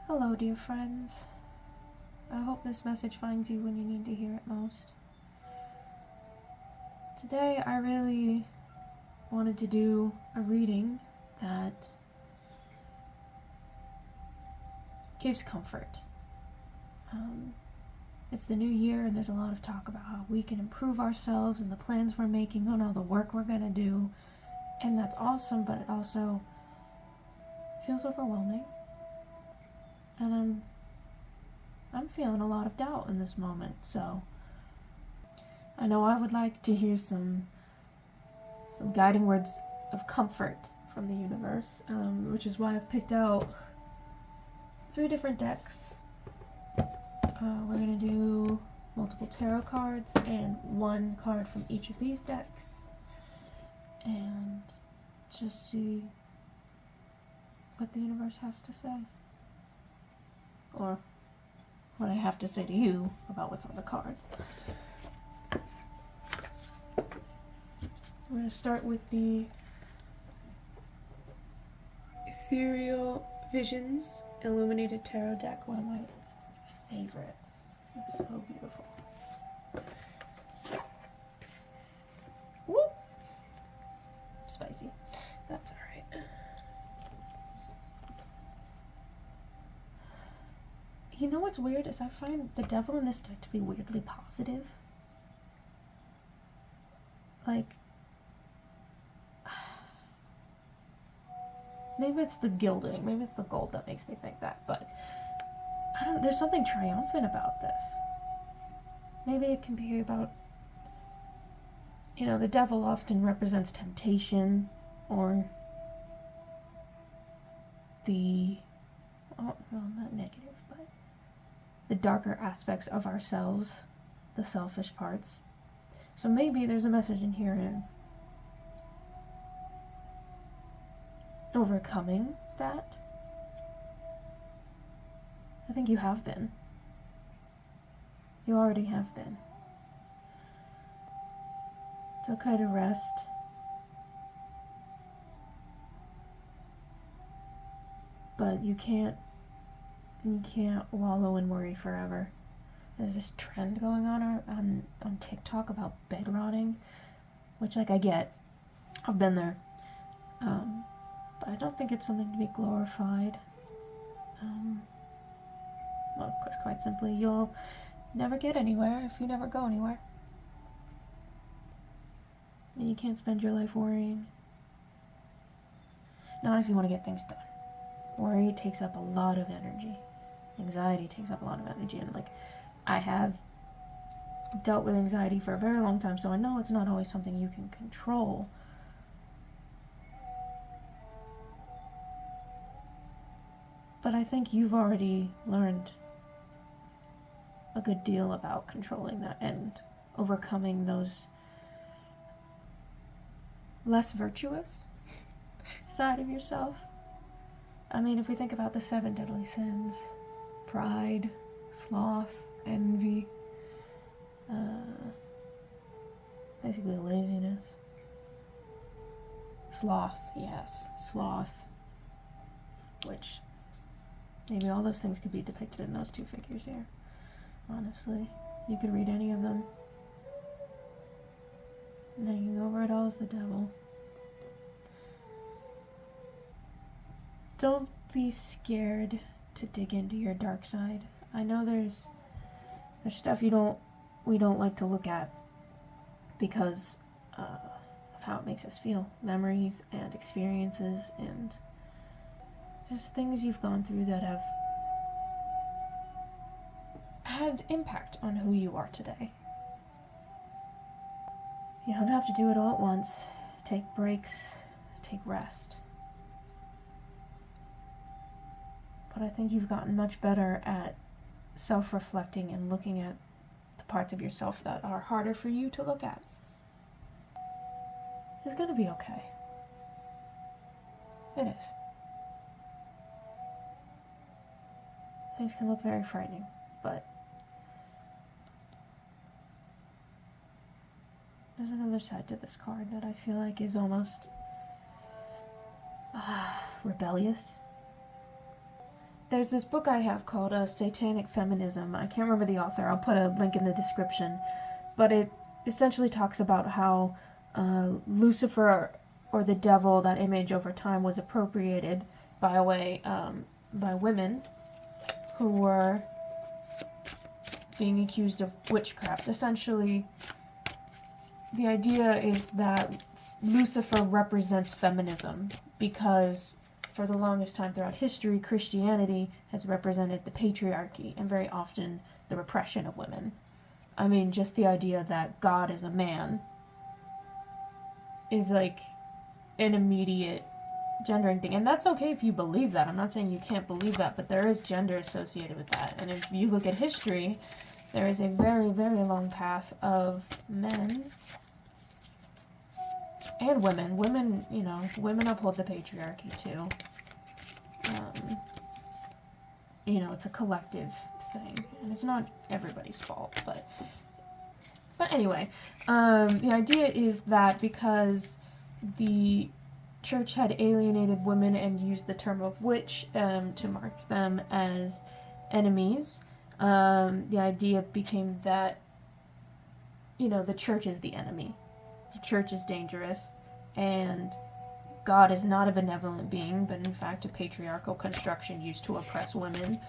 Hello, dear friends. I hope this message finds you when you need to hear it most. Today, I really wanted to do a reading that gives comfort. It's the new year, and there's a lot of talk about how we can improve ourselves and the plans we're making on all the work we're going to do. And that's awesome, but it also feels overwhelming. And I'm feeling a lot of doubt in this moment, so I know I would like to hear some guiding words of comfort from the universe, which is why I've picked out 3 different decks. We're going to do multiple tarot cards and 1 card from each of these decks, and just see what the universe has to say. Or what I have to say to you about what's on the cards. We're going to start with the Ethereal Visions Illuminated Tarot deck, one of my favorites. It's so beautiful. Whoop! Spicy. That's alright. You know what's weird is I find the devil in this deck to be weirdly positive. Like, maybe it's the gilding, maybe it's the gold that makes me think that, but there's something triumphant about this. Maybe it can be about, the devil often represents temptation, or not negative, but the darker aspects of ourselves, the selfish parts. So maybe there's a message in here in overcoming that. I think you have been. You already have been. It's okay to rest. But you can't wallow in worry forever. There's this trend going on TikTok about bed rotting, which, I get. I've been there. But I don't think it's something to be glorified. Well, because quite simply, you'll never get anywhere if you never go anywhere. And you can't spend your life worrying. Not if you want to get things done. Worry takes up a lot of energy. Anxiety takes up a lot of energy, and I have dealt with anxiety for a very long time, so I know it's not always something you can control. But I think you've already learned a good deal about controlling that and overcoming those less virtuous side of yourself. I mean, if we think about the 7 deadly sins, pride, sloth, envy, basically laziness. Sloth, yes, sloth. Which, maybe all those things could be depicted in those 2 figures here. Honestly, you could read any of them. And hanging over it all is the devil. Don't be scared to dig into your dark side. I know there's stuff we don't like to look at because of how it makes us feel. Memories and experiences and just things you've gone through that have had impact on who you are today. You don't have to do it all at once. Take breaks, take rest. But I think you've gotten much better at self-reflecting and looking at the parts of yourself that are harder for you to look at. It's gonna be okay. It is. Things can look very frightening, but there's another side to this card that I feel like is almost rebellious. there's this book I have called Satanic Feminism. I can't remember the author. I'll put a link in the description. But it essentially talks about how Lucifer, or the devil, that image over time was appropriated by women who were being accused of witchcraft. Essentially, the idea is that Lucifer represents feminism because for the longest time throughout history, Christianity has represented the patriarchy and very often the repression of women. I mean, just the idea that God is a man is like an immediate gendering thing. And that's okay if you believe that. I'm not saying you can't believe that, but there is gender associated with that. And if you look at history, there is a very, very long path of men and women. Women uphold the patriarchy too. It's a collective thing, and it's not everybody's fault, but anyway, the idea is that because the church had alienated women and used the term of witch to mark them as enemies, the idea became that, the church is the enemy. The church is dangerous, and God is not a benevolent being, but in fact a patriarchal construction used to oppress women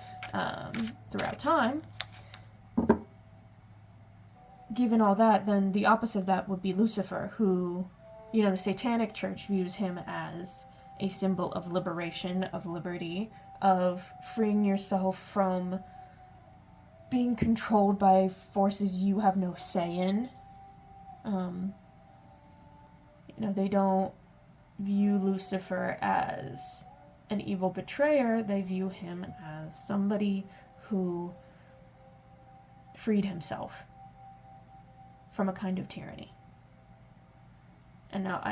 throughout time. Given all that, then the opposite of that would be Lucifer, who, the Satanic Church views him as a symbol of liberation, of liberty, of freeing yourself from being controlled by forces you have no say in. They don't view Lucifer as an evil betrayer. They view him as somebody who freed himself from a kind of tyranny. And now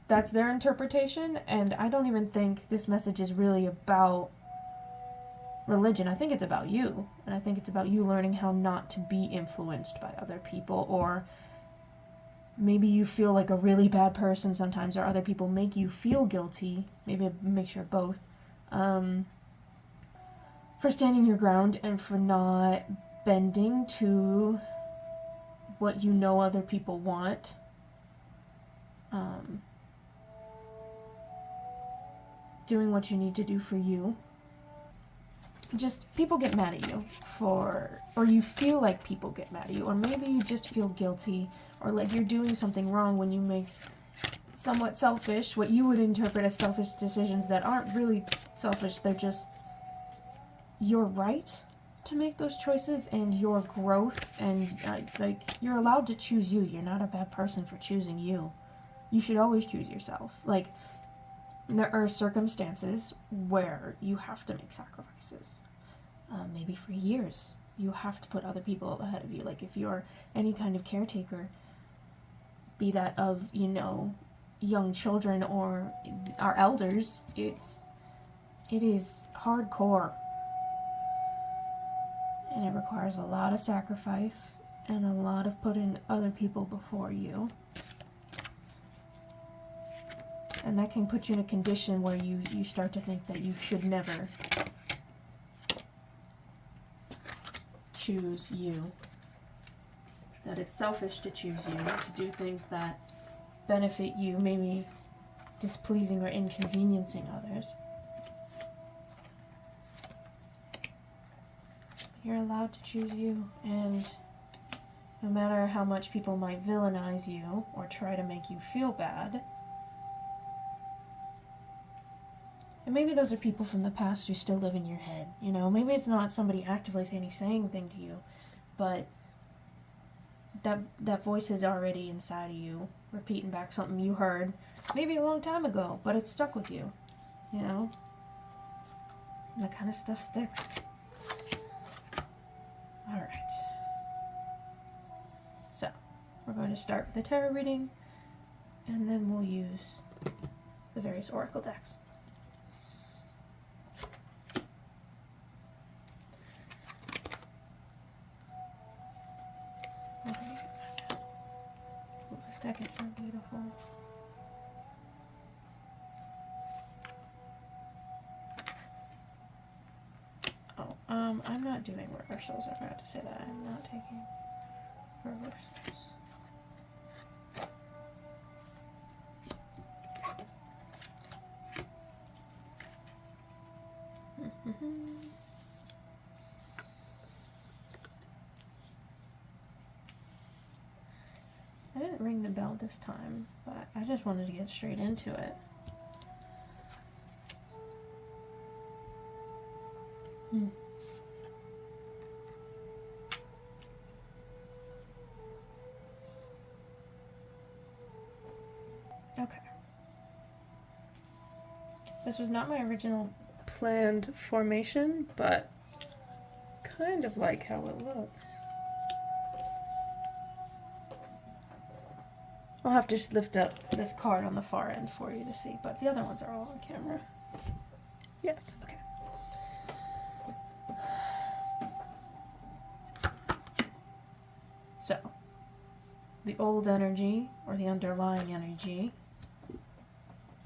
that's their interpretation, and I don't even think this message is really about religion. I think it's about you, and I think it's about you learning how not to be influenced by other people, or maybe you feel like a really bad person sometimes, or other people make you feel guilty, maybe a mixture of both, for standing your ground and for not bending to what other people want. Doing what you need to do for you. Just people get mad at you or you feel like people get mad at you, or maybe you just feel guilty, or like you're doing something wrong when you make somewhat selfish, what you would interpret as selfish decisions that aren't really selfish. They're just your right to make those choices and your growth, and you're allowed to choose you. You're not a bad person for choosing you. You should always choose yourself. There are circumstances where you have to make sacrifices. Maybe for years, you have to put other people ahead of you. Like if you're any kind of caretaker, be that of, young children or our elders, it is hardcore. And it requires a lot of sacrifice and a lot of putting other people before you. And that can put you in a condition where you start to think that you should never choose you. That it's selfish to choose you, to do things that benefit you, maybe displeasing or inconveniencing others. You're allowed to choose you, and no matter how much people might villainize you or try to make you feel bad, and maybe those are people from the past who still live in your head, maybe it's not somebody actively saying anything to you, but that voice is already inside of you, repeating back something you heard maybe a long time ago, but it's stuck with you, that kind of stuff sticks. Alright, so we're going to start with the tarot reading, and then we'll use the various oracle decks. This deck is so beautiful. I'm not doing reversals. I forgot to say that. I'm not taking reversals. I didn't ring the bell this time, but I just wanted to get straight into it. Okay. This was not my original planned formation, but kind of like how it looks. I'll have to just lift up this card on the far end for you to see, but the other ones are all on camera. Yes, okay. So, the old energy, or the underlying energy,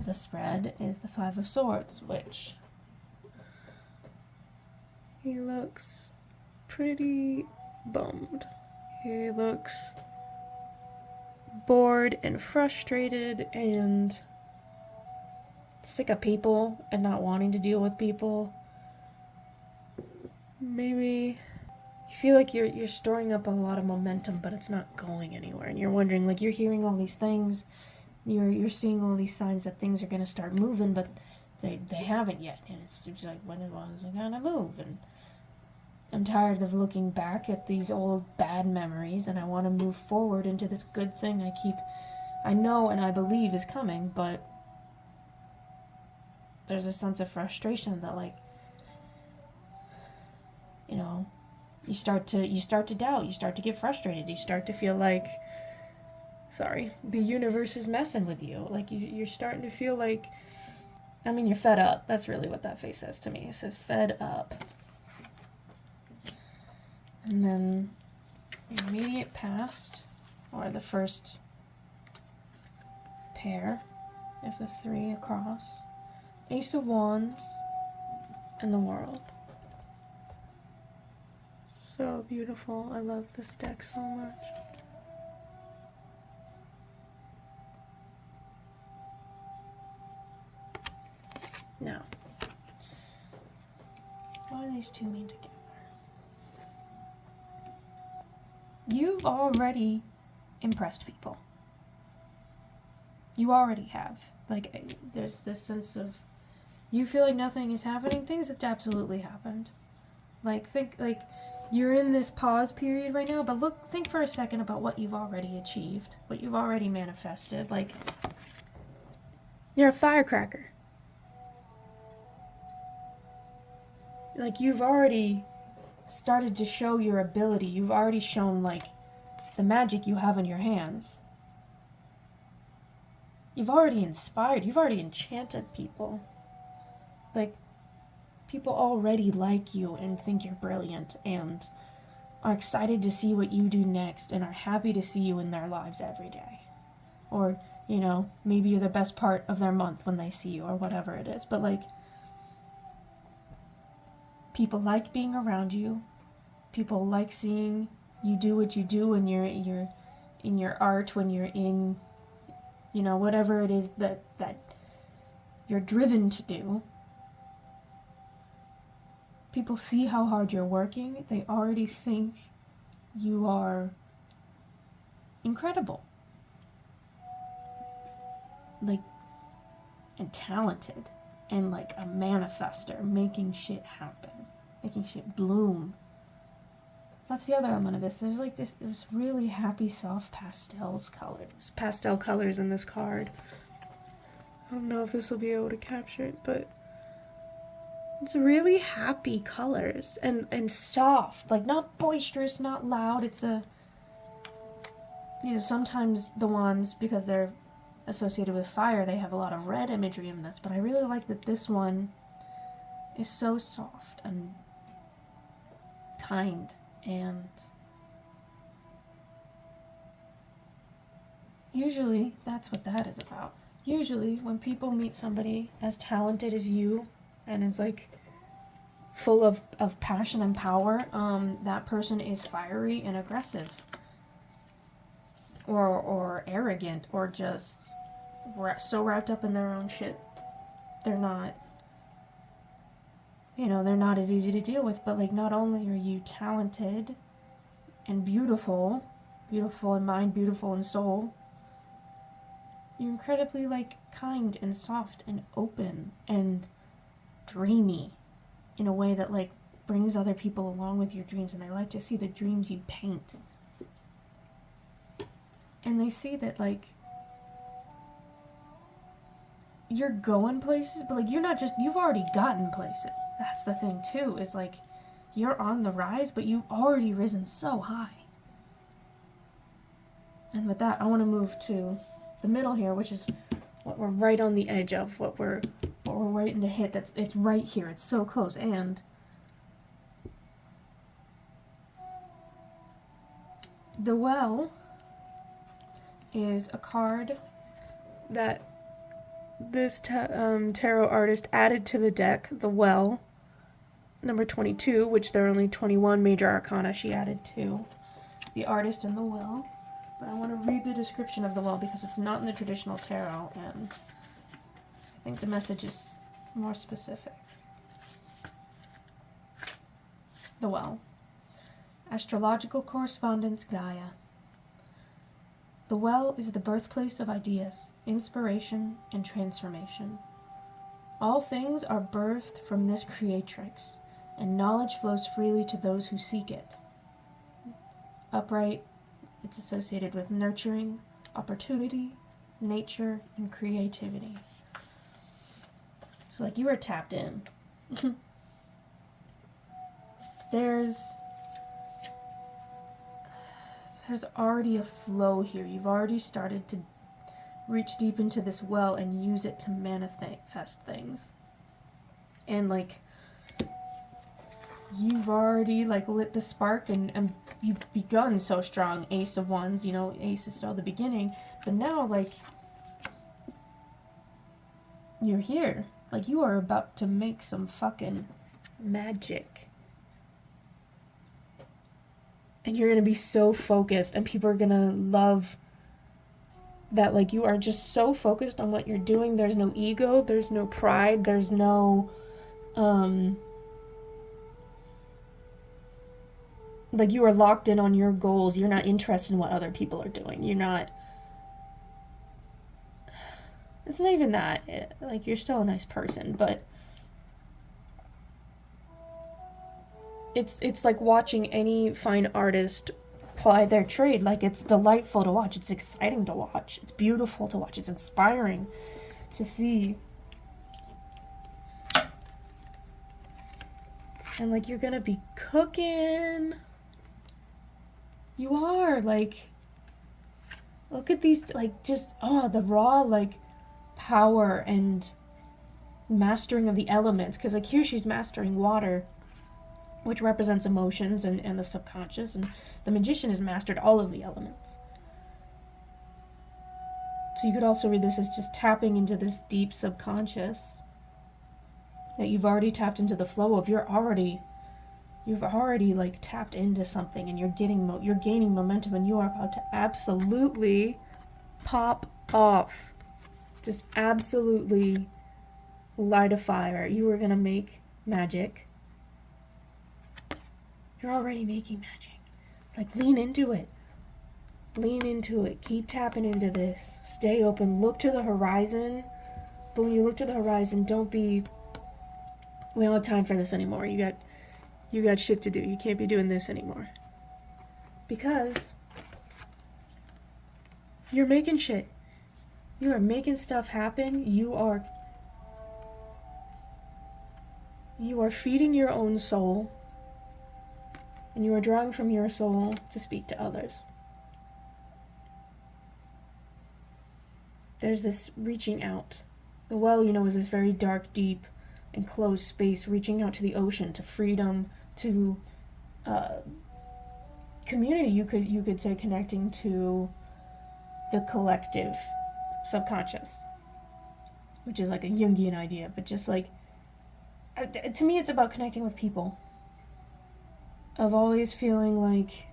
the spread is the Five of Swords, which he looks pretty bummed. He looks bored and frustrated and sick of people and not wanting to deal with people. Maybe you feel like you're storing up a lot of momentum, but it's not going anywhere, and you're wondering, like, you're hearing all these things, you're seeing all these signs that things are going to start moving, but they haven't yet, and it's just like, when is it going to move? And I'm tired of looking back at these old bad memories, and I want to move forward into this good thing I know and I believe is coming, but there's a sense of frustration that, like, you know, you start to doubt, you start to get frustrated, you start to feel like, the universe is messing with you. Like, you're starting to feel like, I mean, you're fed up. That's really what that face says to me. It says fed up. And then the immediate past, or the first pair of the three across, Ace of Wands and the World. So beautiful. I love this deck so much. Now, what do these two mean together? You've already impressed people. You already have. Like, there's this sense of, you feel like nothing is happening. Things have absolutely happened. Like, you're in this pause period right now, but think for a second about what you've already achieved, what you've already manifested. Like, you're a firecracker. Like, you've already started to show your ability. You've already shown, like, the magic you have in your hands. You've already inspired. You've already enchanted people. Like, people already like you and think you're brilliant and are excited to see what you do next and are happy to see you in their lives every day. Or, you know, maybe you're the best part of their month when they see you, or whatever it is. But, like, people like being around you. People like seeing you do what you do when you're in your art, when you're in, you know, whatever it is that you're driven to do. People see how hard you're working. They already think you are incredible. Like, and talented. And, like, a manifester, making shit happen. Making shit bloom. That's the other element of this. There's, like, this really happy, soft pastel colors in this card. I don't know if this will be able to capture it, but it's really happy colors and soft, like, not boisterous, not loud. It's you know, sometimes the wands, because they're associated with fire, they have a lot of red imagery in this, but I really like that this one is so soft and kind, and usually that's what that is about. Usually when people meet somebody as talented as you and as, like, full of passion and power, that person is fiery and aggressive. Or arrogant, or just so wrapped up in their own shit. They're not, they're not as easy to deal with. But, like, not only are you talented and beautiful in mind, beautiful in soul, you're incredibly, like, kind and soft and open and dreamy in a way that, like, brings other people along with your dreams, and they like to see the dreams you paint. And they see that, like, you're going places, but, like, you've already gotten places. That's the thing, too, is, like, you're on the rise, but you've already risen so high. And with that, I want to move to the middle here, which is what we're right on the edge of, what we're waiting to hit. It's right here. It's so close. And the Well is a card that this tarot artist added to the deck. The Well, number 22, which there are only 21 major arcana she added to the artist and the Well. But I want to read the description of the Well because it's not in the traditional tarot, and I think the message is more specific. The Well. Astrological correspondence, Gaia. The Well is the birthplace of ideas, inspiration, and transformation. All things are birthed from this creatrix, and knowledge flows freely to those who seek it. Upright, it's associated with nurturing, opportunity, nature, and creativity. So, like, you are tapped in. There's already a flow here. You've already started to reach deep into this well and use it to manifest things. And, like, you've already, like, lit the spark and you've begun so strong. Ace of Wands, Ace is still the beginning. But now, like, you're here. Like, you are about to make some fucking magic. And you're going to be so focused, and people are going to love that, like, you are just so focused on what you're doing. There's no ego, there's no pride, there's no, like, you are locked in on your goals. You're not interested in what other people are doing. You're not, it's not even that, like, you're still a nice person, but it's like watching any fine artist ply their trade. Like, it's delightful to watch. It's exciting to watch. It's beautiful to watch. It's inspiring to see. And, like, you're gonna be cooking. You are, like, look at these, like, just, the raw, like, power and mastering of the elements. Because, like, here she's mastering water, which represents emotions and the subconscious, and the magician has mastered all of the elements. So you could also read this as just tapping into this deep subconscious that you've already tapped into the flow of. You've already like tapped into something, and you're gaining momentum, and you are about to absolutely pop off. Just absolutely light a fire. You are gonna make magic. You're already making magic. Like, lean into it. Lean into it. Keep tapping into this. Stay open. Look to the horizon. But when you look to the horizon, don't be, we don't have time for this anymore. You got shit to do. You can't be doing this anymore. Because you're making shit. You are making stuff happen. You are feeding your own soul. And you are drawing from your soul to speak to others. There's this reaching out. The well, is this very dark, deep, enclosed space, reaching out to the ocean, to freedom, to community. You could say connecting to the collective subconscious, which is like a Jungian idea, but just like to me, it's about connecting with people. Of always feeling like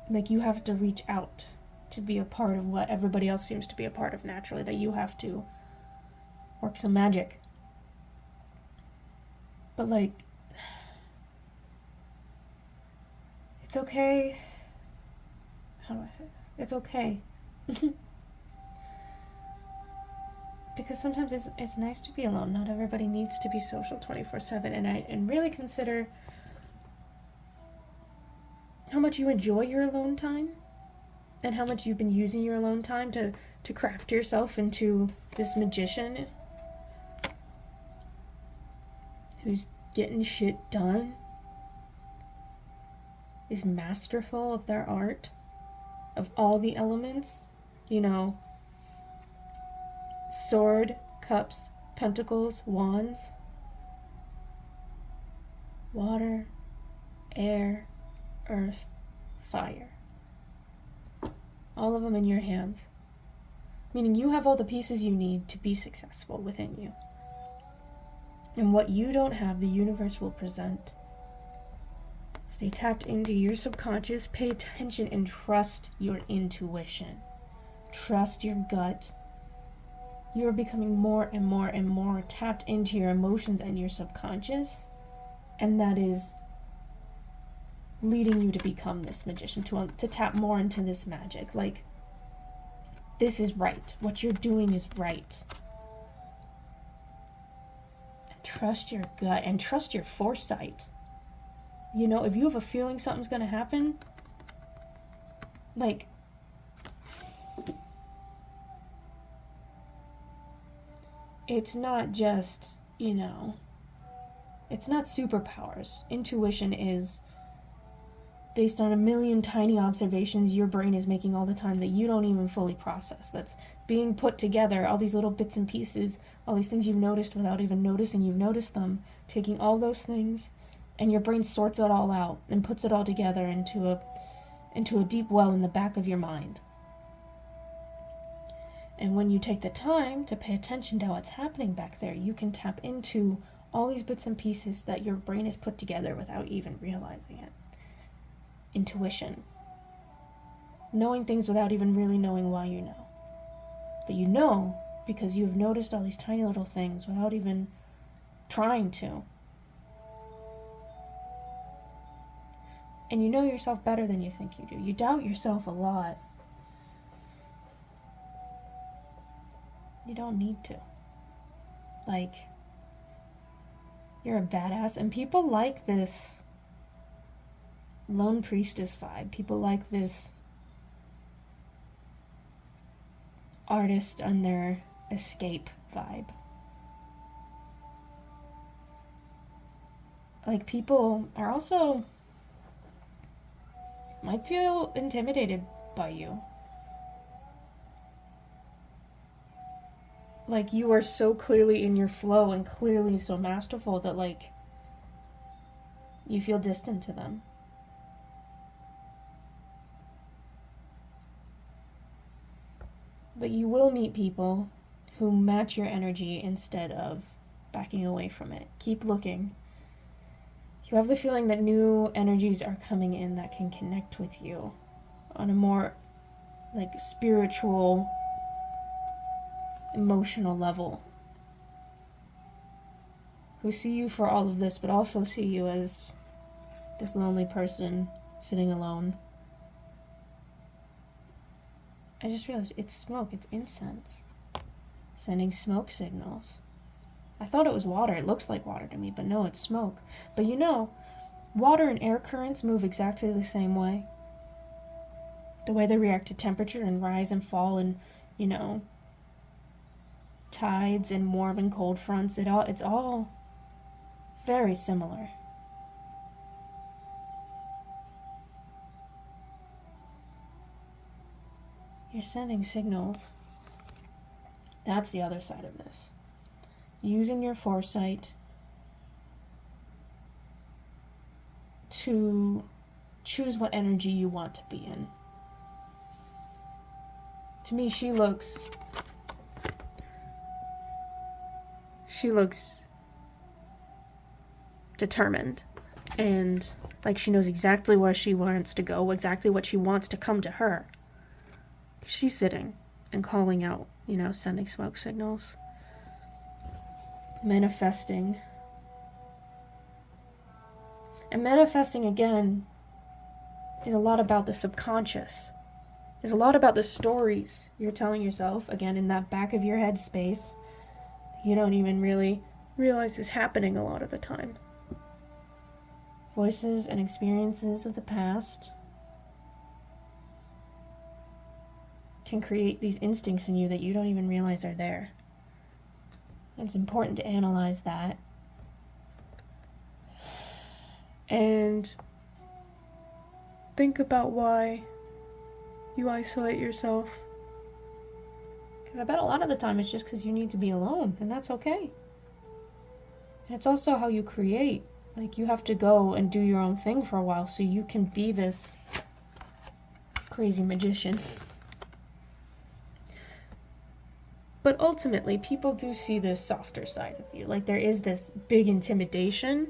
you have to reach out to be a part of what everybody else seems to be a part of naturally, that you have to work some magic. But like, it's okay. How do I say this? It's okay. Because sometimes it's nice to be alone. Not everybody needs to be social 24/7, and really consider how much you enjoy your alone time and how much you've been using your alone time to craft yourself into this magician who's getting shit done, is masterful of their art, of all the elements, sword, cups, pentacles, wands, water, air, earth, fire. All of them in your hands. Meaning you have all the pieces you need to be successful within you. And what you don't have, the universe will present. Stay tapped into your subconscious, pay attention, and trust your intuition. Trust your gut. You are becoming more and more and more tapped into your emotions and your subconscious, and that is leading you to become this magician, to tap more into this magic. Like, this is right. What you're doing is right. And trust your gut and trust your foresight. If you have a feeling something's going to happen, like, it's not just, it's not superpowers. Intuition is based on a million tiny observations your brain is making all the time that you don't even fully process. That's being put together, all these little bits and pieces, all these things you've noticed without even noticing you've noticed them, taking all those things, and your brain sorts it all out and puts it all together into a deep well in the back of your mind. And when you take the time to pay attention to what's happening back there, you can tap into all these bits and pieces that your brain has put together without even realizing it. Intuition. Knowing things without even really knowing why you know. But you know because you have noticed all these tiny little things without even trying to. And you know yourself better than you think you do. You doubt yourself a lot. You don't need to. Like, you're a badass, and people like this lone priestess vibe. People like this artist on their escape vibe. Like, people are also might feel intimidated by you. Like, you are so clearly in your flow and clearly so masterful that, like, you feel distant to them. But you will meet people who match your energy instead of backing away from it. Keep looking. You have the feeling that new energies are coming in that can connect with you on a more, like, spiritual, emotional level. Who see you for all of this, but also see you as this lonely person sitting alone. I just realized it's smoke, it's incense. Sending smoke signals. I thought it was water. It looks like water to me, but no, it's smoke. But water and air currents move exactly the same way. The way they react to temperature and rise and fall and, tides and warm and cold fronts, it's all very similar. You're sending signals. That's the other side of this. Using your foresight to choose what energy you want to be in. To me, she looks She looks determined and like she knows exactly where she wants to go, exactly what she wants to come to her. She's sitting and calling out, sending smoke signals, manifesting. And manifesting, again, is a lot about the subconscious. It's a lot about the stories you're telling yourself, again, in that back of your head space. You don't even really realize is happening a lot of the time. Voices and experiences of the past can create these instincts in you that you don't even realize are there. It's important to analyze that. And think about why you isolate yourself. Because I bet a lot of the time it's just because you need to be alone, and that's okay. And it's also how you create. Like, you have to go and do your own thing for a while so you can be this crazy magician. But ultimately, people do see this softer side of you. Like, there is this big intimidation.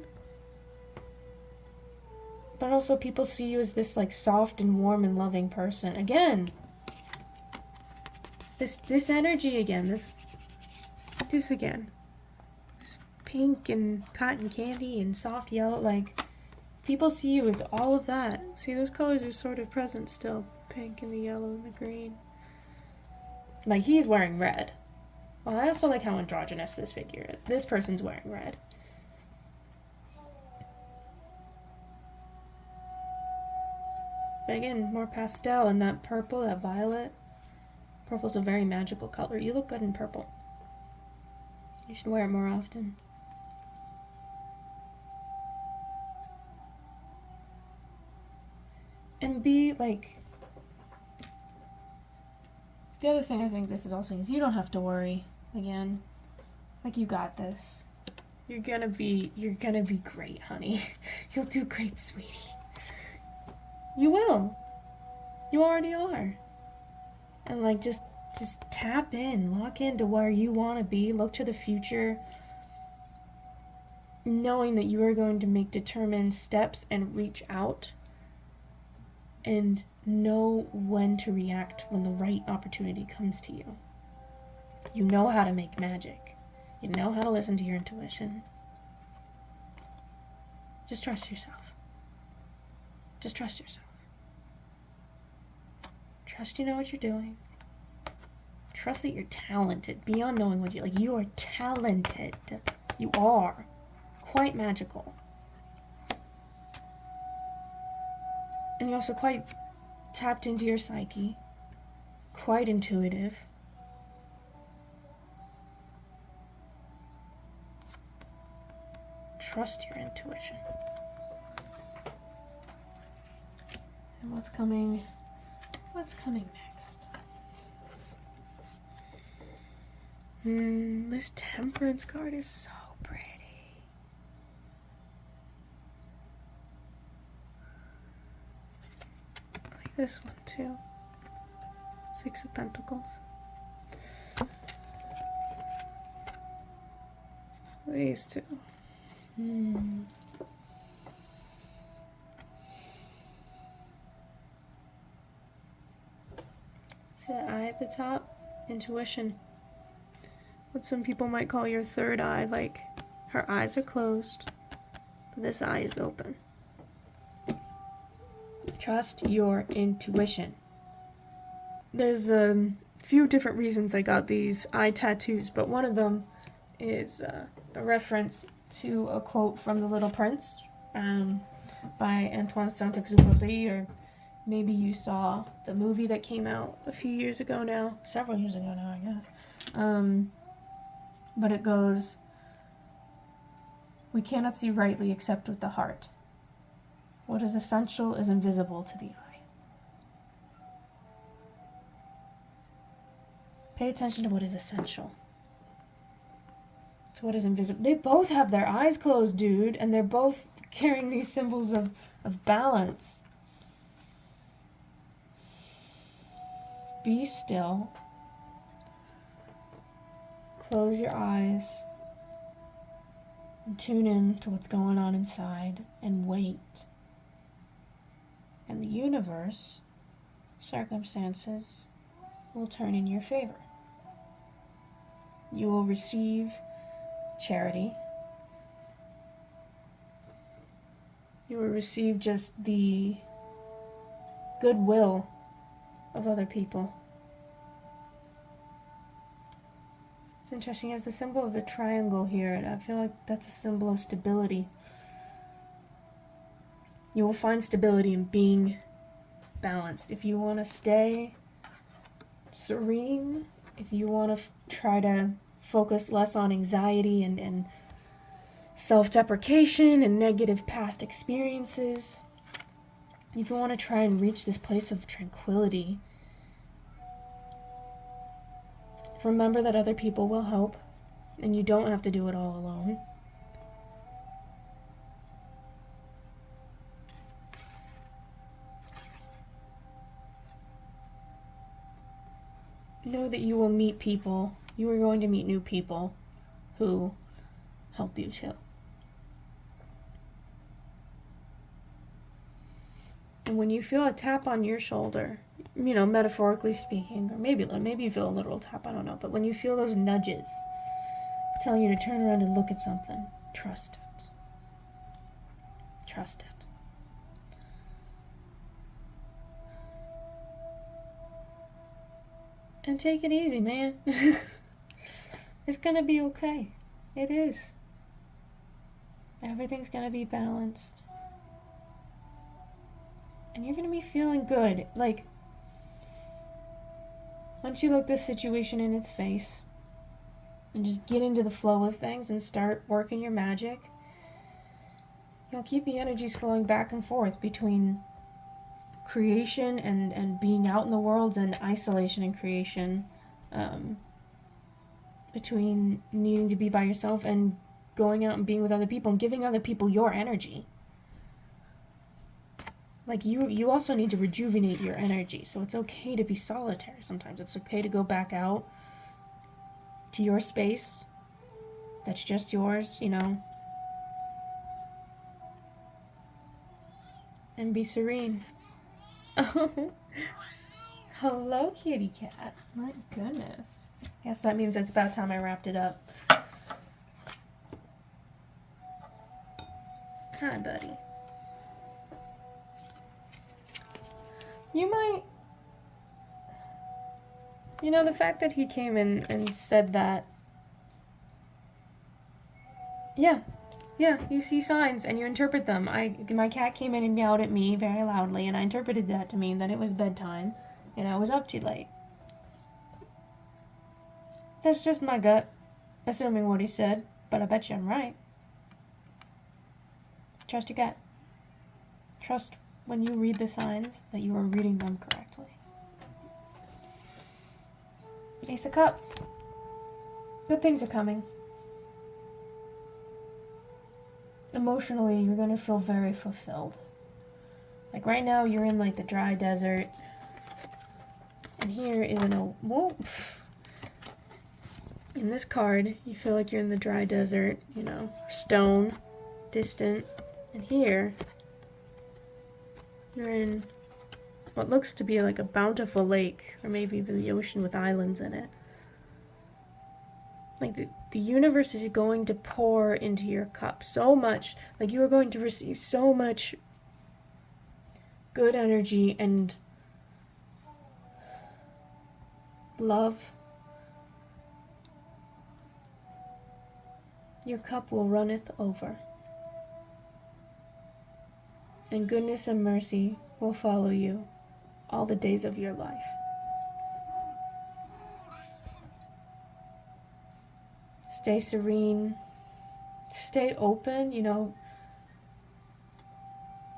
But also people see you as this, like, soft and warm and loving person. Again, this energy again, this again. This pink and cotton candy and soft yellow, like, people see you as all of that. See, those colors are sort of present still. The pink and the yellow and the green. Like, he's wearing red. Well, I also like how androgynous this figure is. This person's wearing red. But again, more pastel, and that purple, that violet. Purple's a very magical color. You look good in purple. You should wear it more often. And be like... The other thing I think this is also is you don't have to worry. Again, like, you got this. You're gonna be great, honey. You'll do great, sweetie. You will. You already are. And like, just tap in, lock into where you want to be, look to the future, knowing that you are going to make determined steps and reach out and know when to react when the right opportunity comes to you. You know how to make magic. You know how to listen to your intuition. Just trust yourself. Just trust yourself. Trust you know what you're doing. Trust that you're talented beyond knowing what you like. You are talented. You are quite magical. And you're also quite tapped into your psyche, quite intuitive. Trust your intuition. And what's coming next? This Temperance card is so pretty. I like this one too. Six of Pentacles. These two. See that eye at the top? Intuition. What some people might call your third eye, like her eyes are closed, but this eye is open. Trust your intuition. There's a few different reasons I got these eye tattoos, but one of them is a reference to a quote from The Little Prince by Antoine Saint-Exupéry, or maybe you saw the movie that came out a few years ago now, several years ago now, I guess. But it goes, "We cannot see rightly except with the heart. What is essential is invisible to the eye." Pay attention to what is essential. To what is invisible. They both have their eyes closed, dude, and they're both carrying these symbols of balance. Be still. Close your eyes And tune in to what's going on inside and wait. And the universe, circumstances, will turn in your favor. You will receive charity. You will receive just the goodwill of other people. It's interesting, he has the symbol of a triangle here, and I feel like that's a symbol of stability. You will find stability in being balanced. If you want to stay serene, if you want to try to focus less on anxiety and self-deprecation and negative past experiences, if you want to try and reach this place of tranquility, remember that other people will help, and you don't have to do it all alone. Know that you will meet people, you are going to meet new people who help you too. And when you feel a tap on your shoulder, metaphorically speaking, or maybe you feel a literal tap, I don't know, but when you feel those nudges telling you to turn around and look at something, trust it. Trust it. And take it easy, man. It's gonna be okay. It is. Everything's gonna be balanced. And you're gonna be feeling good. Like, once you look this situation in its face and just get into the flow of things and start working your magic, you'll keep the energies flowing back and forth between creation and being out in the world, and isolation and creation, between needing to be by yourself and going out and being with other people and giving other people your energy. Like, you also need to rejuvenate your energy, so it's okay to be solitary sometimes. It's okay to go back out to your space that's just yours, and be serene. Hello, kitty cat. My goodness. Guess that means it's about time I wrapped it up. Hi, buddy. You might... the fact that he came in and said that... Yeah, you see signs and you interpret them. My cat came in and meowed at me very loudly, and I interpreted that to mean that it was bedtime and I was up too late. That's just my gut, assuming what he said, but I bet you I'm right. Trust your gut. Trust when you read the signs that you are reading them correctly. Ace of Cups. Good things are coming. Emotionally, you're going to feel very fulfilled. Like right now, you're in like the dry desert. And here is in this card, you feel like you're in the dry desert, stone, distant. And here, you're in what looks to be like a bountiful lake, or maybe even the ocean with islands in it. Like the universe is going to pour into your cup so much. Like you are going to receive so much good energy and love. Your cup will runneth over. And goodness and mercy will follow you all the days of your life. Stay serene. Stay open,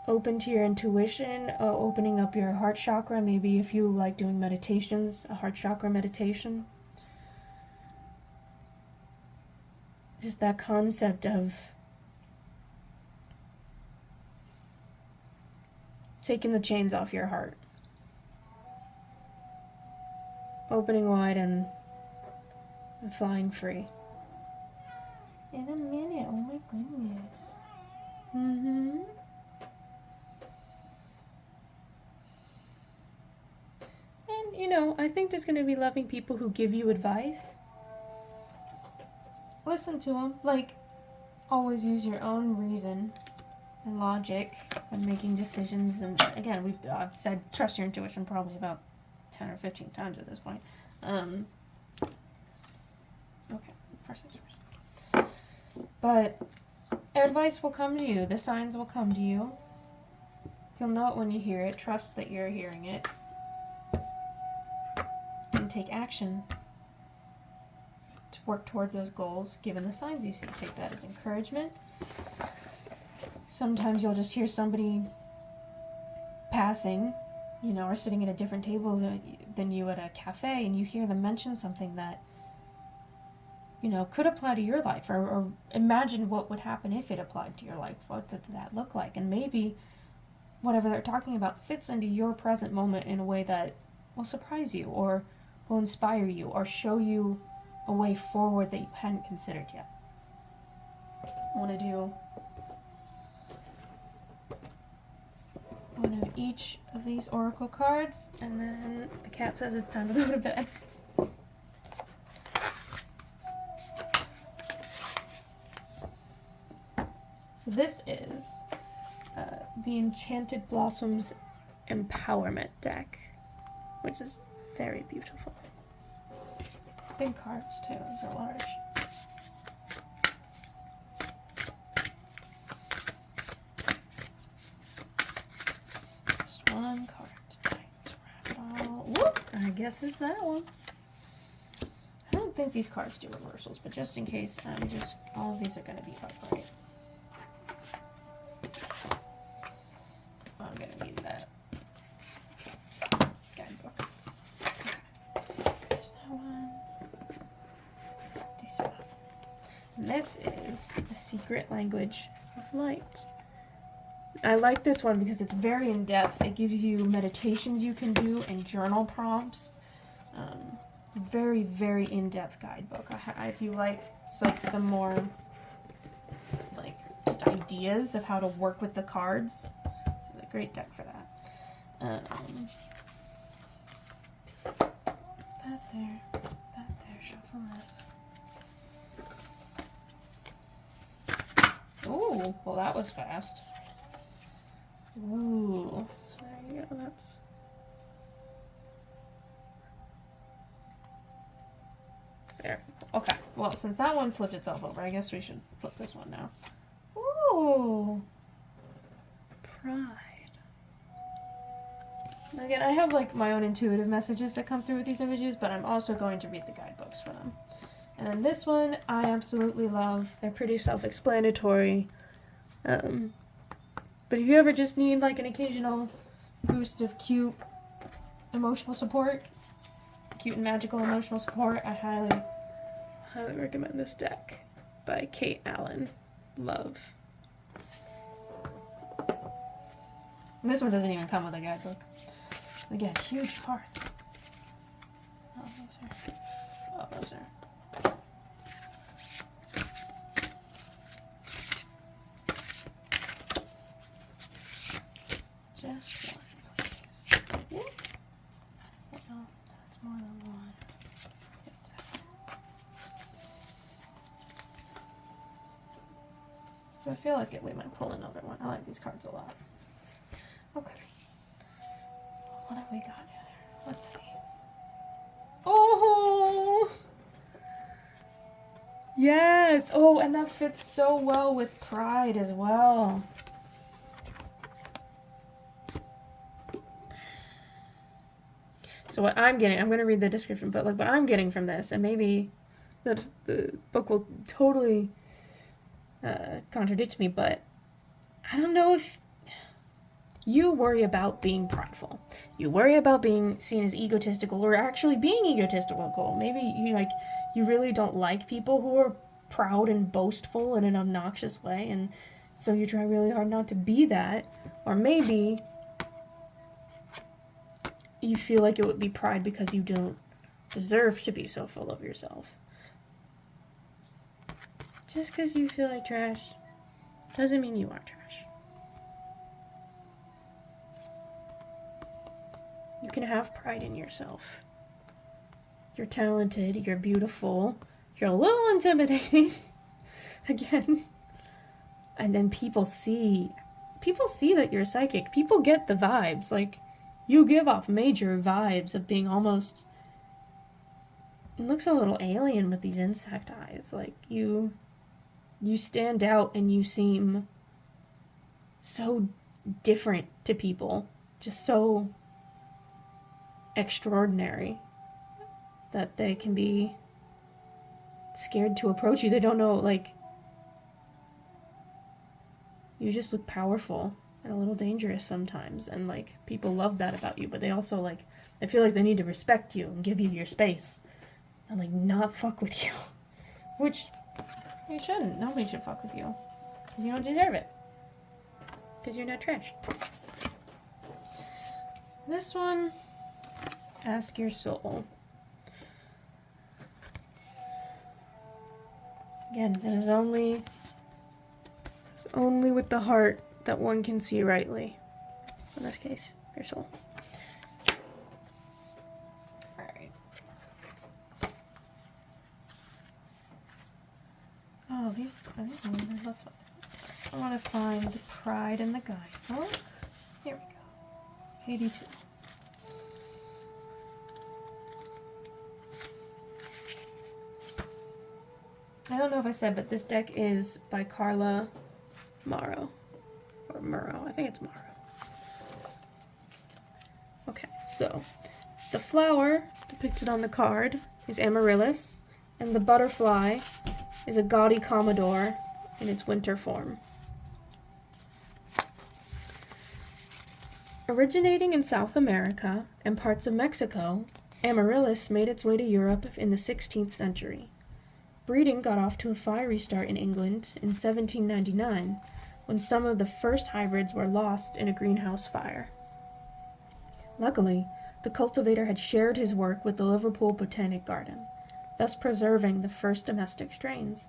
open to your intuition, opening up your heart chakra. Maybe if you like doing meditations, a heart chakra meditation. Just that concept of taking the chains off your heart. Opening wide and flying free. In a minute. Oh my goodness. Mm-hmm. And, you know, I think there's going to be loving people who give you advice. Listen to them. Like, always use your own reason and logic when making decisions. And again, I've said trust your intuition probably about 10 or 15 times at this point. Okay, first things first. But advice will come to you. The signs will come to you. You'll know it when you hear it. Trust that you're hearing it. And take action to work towards those goals, given the signs you see. Take that as encouragement. Sometimes you'll just hear somebody passing, you know, or sitting at a different table than you at a cafe, and you hear them mention something that, you know, could apply to your life, or imagine what would happen if it applied to your life. What did that look like? And maybe whatever they're talking about fits into your present moment in a way that will surprise you, or will inspire you, or show you a way forward that you hadn't considered yet. I want to do one of each of these oracle cards, and then the cat says it's time to go to bed. So this is the Enchanted Blossoms Empowerment deck, which is very beautiful. Big cards too, these are large. Just one card. Whoop! I guess it's that one. I don't think these cards do reversals, but just in case, all of these are going to be upright. I'm going to need that guidebook. Okay. There's that one. And this is The Secret Language of Light. I like this one because it's very in-depth. It gives you meditations you can do and journal prompts. Very, very in-depth guidebook. If you like some more just ideas of how to work with the cards, this is a great deck for that. That there, shuffle this. Ooh, well that was fast. Ooh, so there you go, that's... There. Okay, well, since that one flipped itself over, I guess we should flip this one now. Ooh! Pride. Again, I have my own intuitive messages that come through with these images, but I'm also going to read the guidebooks for them. And then this one, I absolutely love. They're pretty self-explanatory. But if you ever just need an occasional boost of cute emotional support, cute and magical emotional support, I highly recommend this deck by Kate Allen. Love. And this one doesn't even come with a guidebook. Again, huge cards. Oh, those are. Just one, please. Yeah. Well, that's more than one. So I feel like we might pull another one. I like these cards a lot. Okay. What have we got here? Let's see. Oh! Yes! Oh, and that fits so well with Pride as well. So what I'm getting, I'm going to read the description, but what I'm getting from this, and maybe the book will totally contradict me, but I don't know if you worry about being prideful. You worry about being seen as egotistical, or actually being egotistical. Maybe you really don't like people who are proud and boastful in an obnoxious way, and so you try really hard not to be that. Or maybe you feel like it would be pride because you don't deserve to be so full of yourself. Just because you feel like trash doesn't mean you are trash. You can have pride in yourself. You're talented, you're beautiful, you're a little intimidating, again. And then people see that you're psychic. People get the vibes. Like, you give off major vibes of being almost... It looks a little alien with these insect eyes. Like, you stand out and you seem so different to people. Just so extraordinary that they can be scared to approach you. They don't know, like... You just look powerful and a little dangerous sometimes, and, like, people love that about you, but they also, like, they feel like they need to respect you and give you your space and, like, not fuck with you. Which, you shouldn't. Nobody should fuck with you. Because you don't deserve it. Because you're not trash. This one, ask your soul. Again, it is only with the heart that one can see rightly. In this case, your soul. Alright. Oh, these numbers, that's fine. I want to find pride in the guidebook. Here we go. 82. I don't know if I said, but this deck is by Carla Morrow. Or Murrow. I think it's Morrow. Okay, so the flower depicted on the card is Amaryllis, and the butterfly is a gaudy commodore in its winter form. Originating in South America and parts of Mexico, Amaryllis made its way to Europe in the 16th century. Breeding got off to a fiery start in England in 1799, when some of the first hybrids were lost in a greenhouse fire. Luckily, the cultivator had shared his work with the Liverpool Botanic Garden, thus preserving the first domestic strains.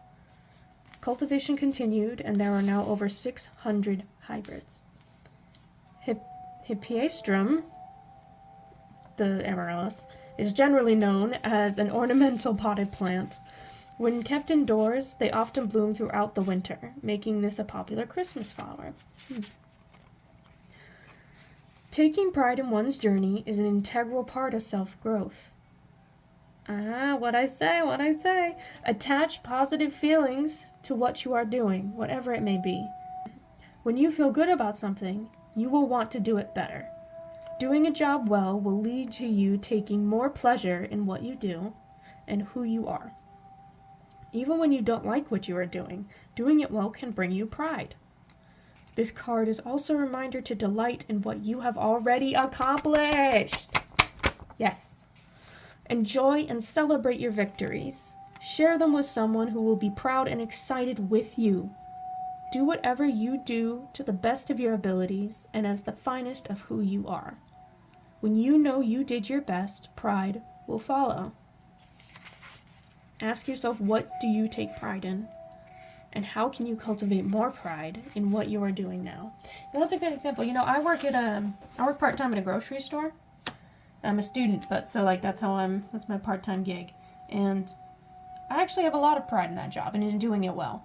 Cultivation continued, and there are now over 600 hybrids. Hippiastrum, the amaryllis, is generally known as an ornamental potted plant. When kept indoors, they often bloom throughout the winter, making this a popular Christmas flower. Taking pride in one's journey is an integral part of self-growth. What I say. Attach positive feelings to what you are doing, whatever it may be. When you feel good about something, you will want to do it better. Doing a job well will lead to you taking more pleasure in what you do and who you are. Even when you don't like what you are doing it well can bring you pride. This card is also a reminder to delight in what you have already accomplished. Yes. Enjoy and celebrate your victories. Share them with someone who will be proud and excited with you. Do whatever you do to the best of your abilities and as the finest of who you are. When you know you did your best, pride will follow. Ask yourself, what do you take pride in? And how can you cultivate more pride in what you are doing now? And that's a good example. You know, I work part-time at a grocery store. I'm a student, but so like that's my part-time gig. And I actually have a lot of pride in that job and in doing it well.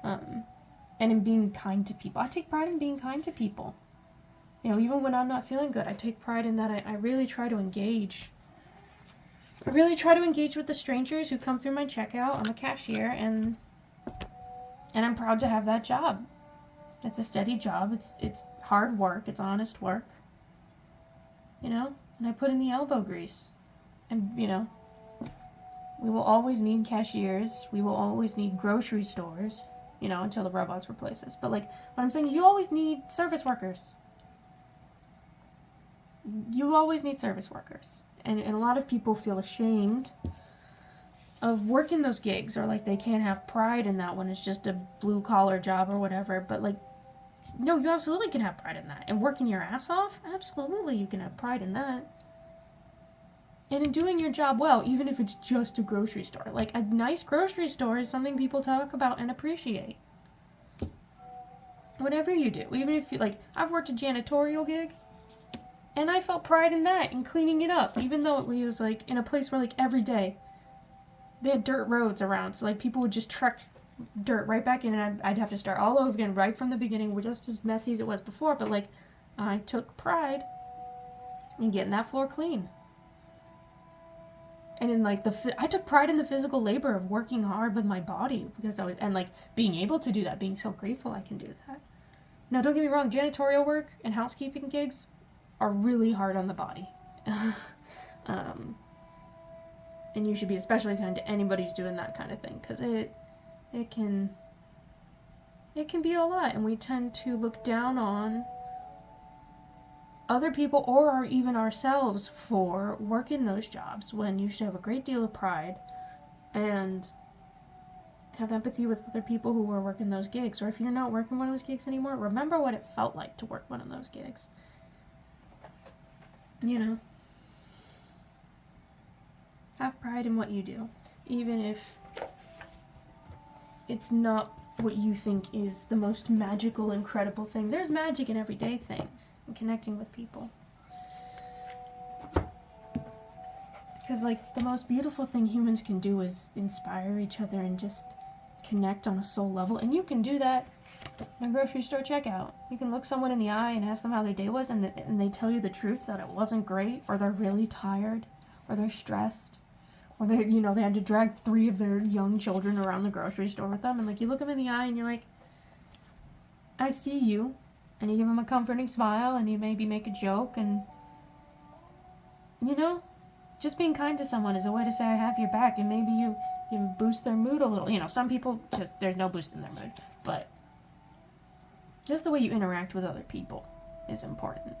And in being kind to people. I take pride in being kind to people. You know, even when I'm not feeling good, I take pride in that I really try to engage. I really try to engage with the strangers who come through my checkout. I'm a cashier, and I'm proud to have that job. It's a steady job. It's hard work. It's honest work. You know? And I put in the elbow grease. And, you know, we will always need cashiers. We will always need grocery stores, you know, until the robots replace us. But, like, what I'm saying is you always need service workers. You always need service workers. And a lot of people feel ashamed of working those gigs, or like they can't have pride in that when it's just a blue collar job or whatever. But like, no, you absolutely can have pride in that. And working your ass off, absolutely you can have pride in that. and in doing your job well, even if it's just a grocery store. Like, a nice grocery store is something people talk about and appreciate. Whatever you do, even if you, like, I've worked a janitorial gig, and I felt pride in that, in cleaning it up, even though it was, like, in a place where, like, every day they had dirt roads around, so, like, people would just truck dirt right back in, and I'd have to start all over again right from the beginning, just as messy as it was before, but, like, I took pride in getting that floor clean. And in, like, I took pride in the physical labor of working hard with my body, because I was, and, like, being able to do that, being so grateful I can do that. Now, don't get me wrong, janitorial work and housekeeping gigs are really hard on the body. And you should be especially kind to anybody who's doing that kind of thing, because it can be a lot, and we tend to look down on other people or even ourselves for working those jobs, when you should have a great deal of pride and have empathy with other people who are working those gigs. Or if you're not working one of those gigs anymore, remember what it felt like to work one of those gigs. You know, have pride in what you do, even if it's not what you think is the most magical, incredible thing. There's magic in everyday things, and connecting with people. Because, like, the most beautiful thing humans can do is inspire each other and just connect on a soul level. And you can do that in a grocery store checkout. You can look someone in the eye and ask them how their day was, and they tell you the truth that it wasn't great, or they're really tired, or they're stressed, or they had to drag 3 of their young children around the grocery store with them, and, like, you look them in the eye and you're like, I see you, and you give them a comforting smile, and you maybe make a joke, and, just being kind to someone is a way to say I have your back, and maybe you boost their mood a little. Some people just, there's no boost in their mood, but just the way you interact with other people is important.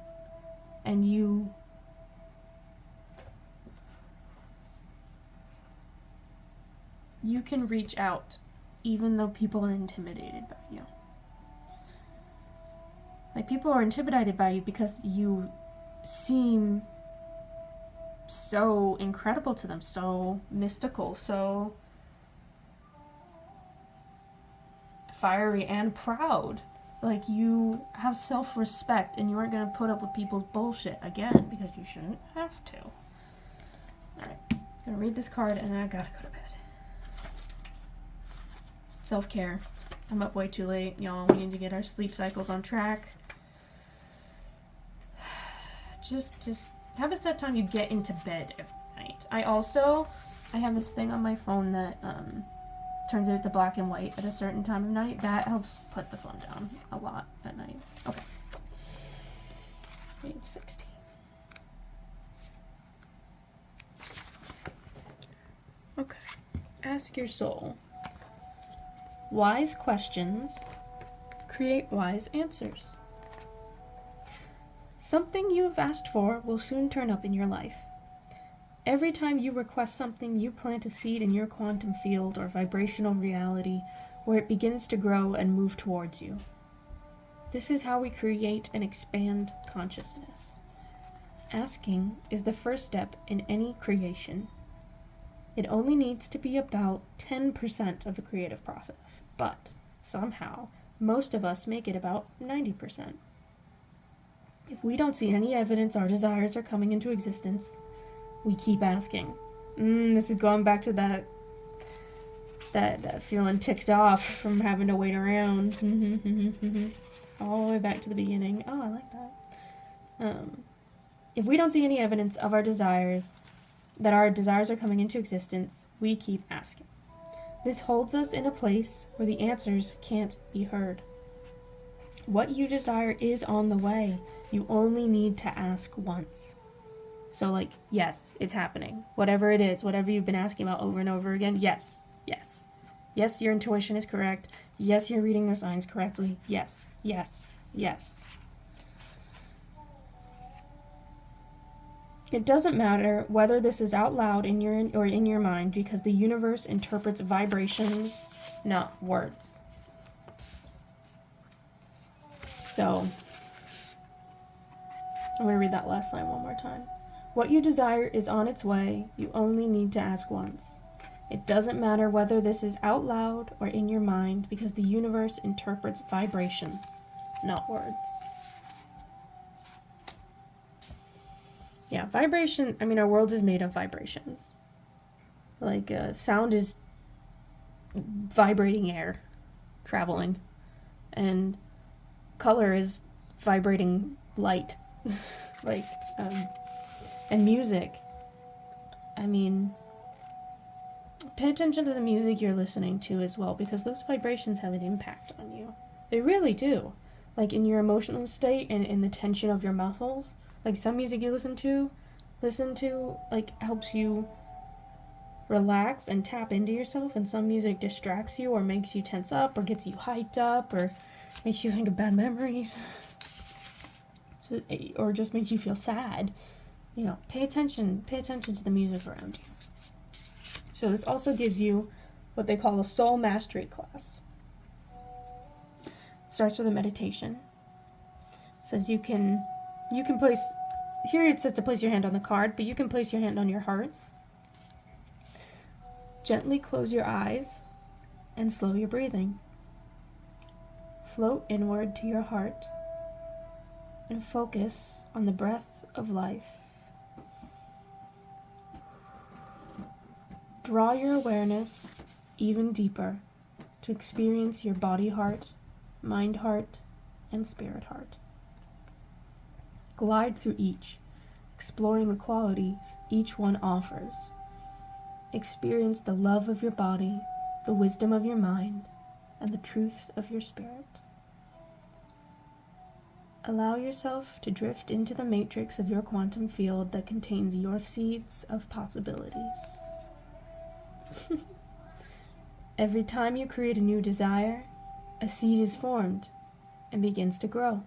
And you can reach out even though people are intimidated by you. Like, people are intimidated by you because you seem so incredible to them, so mystical, so fiery and proud. Like, you have self-respect, and you aren't going to put up with people's bullshit again, because you shouldn't have to. Alright, I'm going to read this card, and then I gotta go to bed. Self-care. I'm up way too late, y'all. We need to get our sleep cycles on track. Just have a set time you get into bed every night. I have this thing on my phone that turns it into black and white at a certain time of night. That helps put the phone down a lot at night. Okay. 8:16. Okay. Ask your soul. Wise questions create wise answers. Something you have asked for will soon turn up in your life. Every time you request something, you plant a seed in your quantum field or vibrational reality where it begins to grow and move towards you. This is how we create and expand consciousness. Asking is the first step in any creation. It only needs to be about 10% of the creative process, but somehow most of us make it about 90%. If we don't see any evidence our desires are coming into existence, we keep asking. This is going back to that feeling ticked off from having to wait around. All the way back to the beginning. Oh, I like that. If we don't see any evidence of our desires, that our desires are coming into existence, we keep asking. This holds us in a place where the answers can't be heard. What you desire is on the way. You only need to ask once. So, like, yes, it's happening. Whatever it is, whatever you've been asking about over and over again, yes. Yes, your intuition is correct. Yes, you're reading the signs correctly. Yes. It doesn't matter whether this is out loud in your mind, because the universe interprets vibrations, not words. So, I'm going to read that last line one more time. What you desire is on its way. You only need to ask once. It doesn't matter whether this is out loud or in your mind, because the universe interprets vibrations, not words. Yeah, vibration, I mean, our world is made of vibrations. Like, sound is vibrating air, traveling. And color is vibrating light. Like, and music. I mean, pay attention to the music you're listening to as well, because those vibrations have an impact on you. They really do. Like, in your emotional state and in the tension of your muscles. Like, some music you listen to, like, helps you relax and tap into yourself, and some music distracts you or makes you tense up or gets you hyped up or makes you think of bad memories. So, or just makes you feel sad. You know, pay attention to the music around you. So this also gives you what they call a soul mastery class. It starts with a meditation. It says you can place, here it says to place your hand on the card, but you can place your hand on your heart. Gently close your eyes and slow your breathing. Float inward to your heart and focus on the breath of life. Draw your awareness even deeper to experience your body heart, mind heart, and spirit heart. Glide through each, exploring the qualities each one offers. Experience the love of your body, the wisdom of your mind, and the truth of your spirit. Allow yourself to drift into the matrix of your quantum field that contains your seeds of possibilities. Every time you create a new desire, a seed is formed and begins to grow.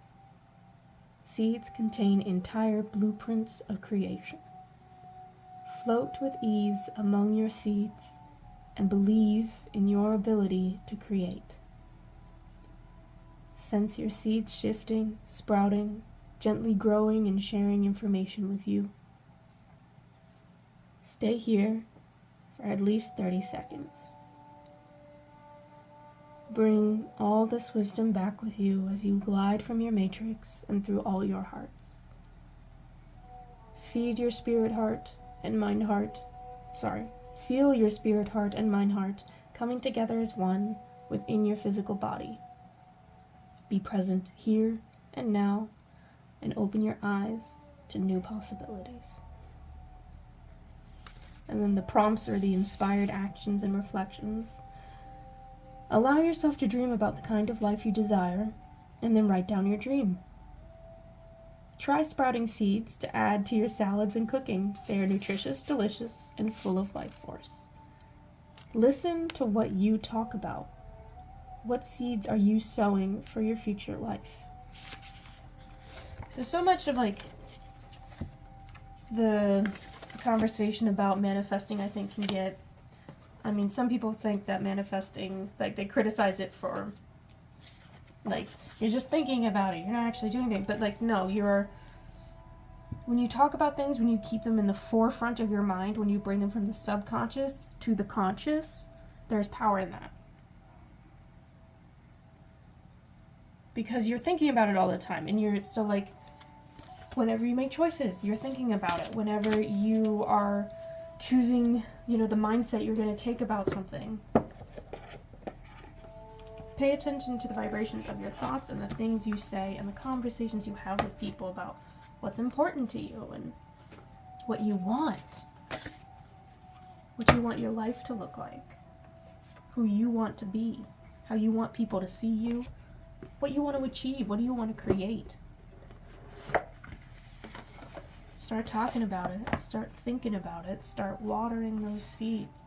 Seeds contain entire blueprints of creation. Float with ease among your seeds and believe in your ability to create. Sense your seeds shifting, sprouting, gently growing and sharing information with you. Stay here for at least 30 seconds. Bring all this wisdom back with you as you glide from your matrix and through all your hearts. Feed your spirit heart and mind heart. Feel your spirit heart and mind heart coming together as one within your physical body. Be present here and now and open your eyes to new possibilities. And then the prompts are the inspired actions and reflections. Allow yourself to dream about the kind of life you desire, and then write down your dream. Try sprouting seeds to add to your salads and cooking. They are nutritious, delicious, and full of life force. Listen to what you talk about. What seeds are you sowing for your future life? So much of like the conversation about manifesting, I think, can get, I mean, some people think that manifesting, like, they criticize it for, like, you're just thinking about it, you're not actually doing it, but, like, no, when you talk about things, when you keep them in the forefront of your mind, when you bring them from the subconscious to the conscious, there's power in that. Because you're thinking about it all the time, and you're still, like, whenever you make choices, you're thinking about it. Whenever you are choosing, the mindset you're going to take about something. Pay attention to the vibrations of your thoughts and the things you say and the conversations you have with people about what's important to you and what you want your life to look like, who you want to be, how you want people to see you, what you want to achieve, what do you want to create. Start talking about it, start thinking about it, start watering those seeds,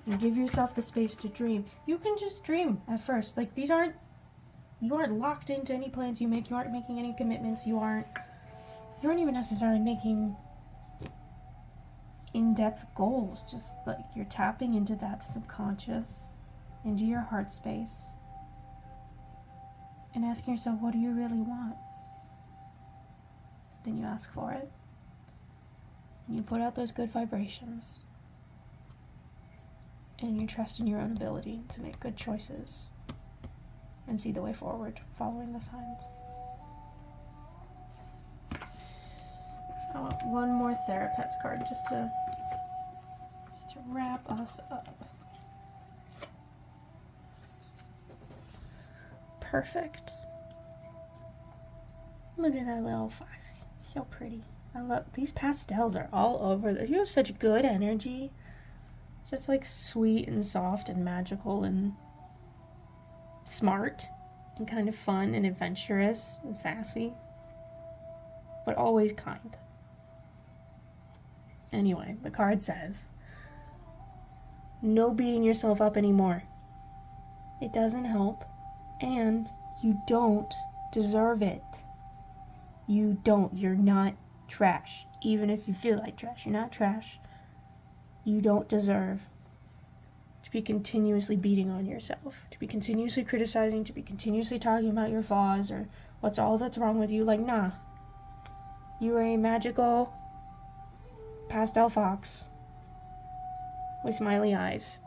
and give yourself the space to dream. You can just dream at first. Like, you aren't locked into any plans you make, you aren't making any commitments, you aren't even necessarily making in-depth goals, just like you're tapping into that subconscious, into your heart space, and asking yourself, what do you really want? Then you ask for it. and you put out those good vibrations, and you trust in your own ability to make good choices and see the way forward following the signs. I want one more Therapets card just to wrap us up. Perfect. Look at that little fox. So pretty. I love these pastels are all over this. You have such good energy. Just like sweet and soft and magical and smart and kind of fun and adventurous and sassy. But always kind. Anyway, the card says, no beating yourself up anymore. It doesn't help, and you don't deserve it. You don't. You're not trash. Even if you feel like trash, you're not trash. You don't deserve to be continuously beating on yourself, to be continuously criticizing, to be continuously talking about your flaws or what's all that's wrong with you. Like, nah. You are a magical pastel fox with smiley eyes.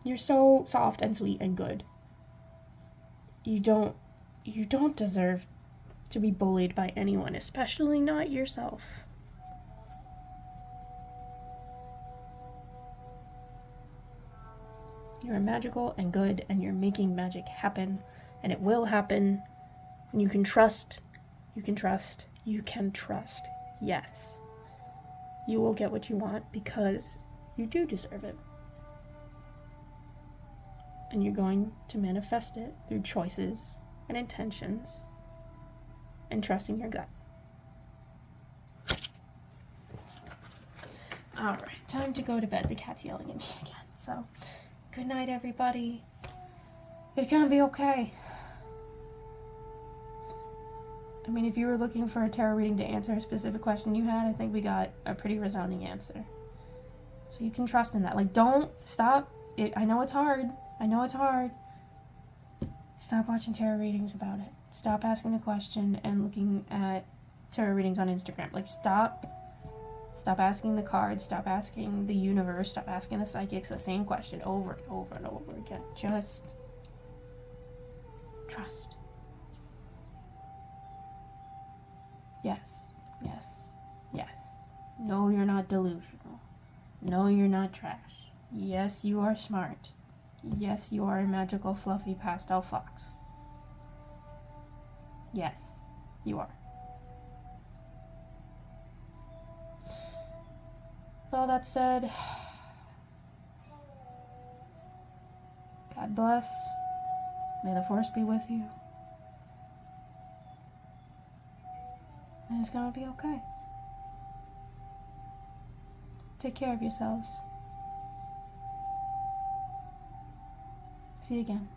You're so soft and sweet and good. You don't deserve to be bullied by anyone, especially not yourself. You're magical and good, and you're making magic happen, and it will happen, and you can trust. You can trust. You can trust. Yes. You will get what you want because you do deserve it. And you're going to manifest it through choices and intentions and trusting your gut. Alright, time to go to bed. The cat's yelling at me again. So, good night, everybody. It's gonna be okay. I mean, if you were looking for a tarot reading to answer a specific question you had, I think we got a pretty resounding answer. So you can trust in that. Like, don't stop. I know it's hard. I know it's hard. Stop watching tarot readings about it. Stop asking the question and looking at tarot readings on Instagram. Like, stop asking the cards. Stop asking the universe. Stop asking the psychics the same question over and over and over again. Just trust. Yes, yes, yes. No, you're not delusional. No, you're not trash. Yes, you are smart. Yes, you are a magical, fluffy pastel fox. Yes, you are. With all that said, God bless. May the force be with you. And it's gonna be okay. Take care of yourselves. See you again.